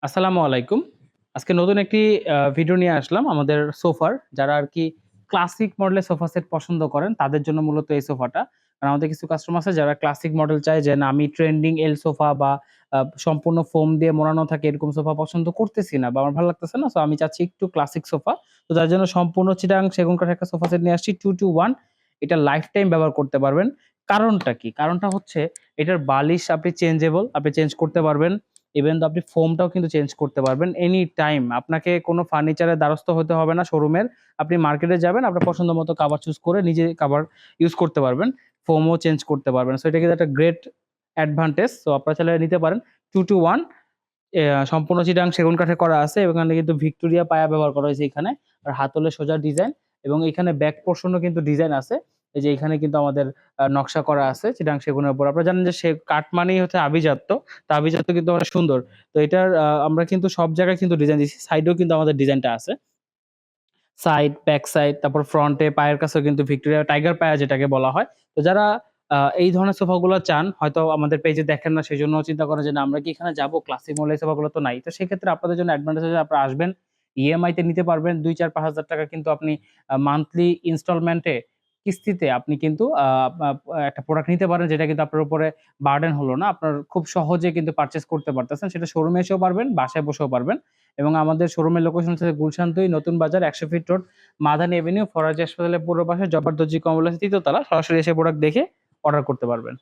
আসসালামু আলাইকুম। আজকে নতুন একটি ভিডিও নিয়ে আসলাম আমাদের সোফার। যারা আরকি ক্লাসিক মডেলের সোফা সেট পছন্দ করেন, তাদের জন্য মূলত এই সোফাটা। কারণ আমাদের কিছু কাস্টমার আছে যারা ক্লাসিক মডেল চায় যে, "না, আমি ট্রেন্ডিং এল সোফা বা সম্পূর্ণ ফোম দিয়ে মোড়ানো থাকে এরকম সোফা পছন্দ করতেছি না বা আমার ভালো লাগতেছে না। সো আমি চাচ্ছি একটু ক্লাসিক সোফা।" তো যার জন্য সম্পূর্ণ চিটাগাং সেগুন কাঠের একটা সোফা সেট নিয়ে আসছি 2 to 1। এটা লাইফ টাইম ব্যবহার করতে পারবেন। কারণটা কি? কারণটা হচ্ছে এটার বালিশ আপনি চেঞ্জেবল, আপনি চেঞ্জ করতে পারবেন। ইভেন তো আপনি ফোমটাও কিন্তু চেঞ্জ করতে পারবেন এনি টাইম। আপনাকে কোনো ফার্নিচারের দ্বারস্থ হতে হবে না শোরুমের। আপনি মার্কেটে যাবেন, আপনার পছন্দ মতো কাভার চুজ করে নিজে কাভার ইউজ করতে পারবেন। ফোমও চেঞ্জ করতে পারবেন। সো এটা কিন্তু একটা গ্রেট অ্যাডভান্টেজ। সো আপনারা চাইলে নিতে পারেন। 2 to 1 সম্পূর্ণ চিটাগাং সেগুন কাঠে করা আছে এবং এখানে কিন্তু ভিক্টোরিয়া পায়া ব্যবহার করা হয়েছে এখানে। আর হাতলে সোজা ডিজাইন এবং এখানে ব্যাক পোরশন ও কিন্তু ডিজাইন আছে। এই যে এখানে কিন্তু আমাদের নকশা করা আছে চিটাগাং সেগুনের উপর। আপনারা জানেন যে কাঠ মানেই হচ্ছে আভিজাত্য। তো আভিজাত্য কিন্তু অনেক সুন্দর। তো এটার আমরা কিন্তু সব জায়গায় কিন্তু ডিজাইন দিছি। সাইডেও কিন্তু আমাদের ডিজাইনটা আছে। সাইড, ব্যাক সাইড, তারপর ফ্রন্টে পায়ের কাছেও কিন্তু ভিক্টোরিয়া টাইগার পায়া যেটাকে বলা হয়। তো যারা এই ধরনের সোফাগুলো চান, হয়তো আমাদের পেজে দেখেন না সেজন্য চিন্তা করেন যে, "না, আমরা কি এখানে যাবো? ক্লাসিক মডেলের সোফাগুলো তো নাই।" তো সেক্ষেত্রে আপনাদের জন্য অ্যাডভান্টেজ হচ্ছে আপনারা আসবেন, ইএমআই তে নিতে পারবেন। ২, ৪, ৳৫,০০০ কিন্তু আপনি মান্থলি ইনস্টলমেন্টে কিস্তিতে আপনি কিন্তু আ আ একটা প্রোডাক্ট নিতে পারেন যেটা কিন্তু আপনার উপরে বার্ডেন হলো না। আপনার খুব সহজে কিন্তু পারচেজ করতে পারতেছেন। সেটা শোরুমে এসেও পারবেন, বাসায় বসেও পারবেন। এবং আমাদের শোরুমের লোকেশন হচ্ছে গুলশান ২ নতুন বাজার ১০০ fit road, Madani Avenue, Faraji হাসপাতালের পূর্ব পাশে, জব্বার দর্জি কমপ্লেক্সের ৩য় তলা। সরাসরি এসে প্রোডাক্ট দেখে অর্ডার করতে পারবেন।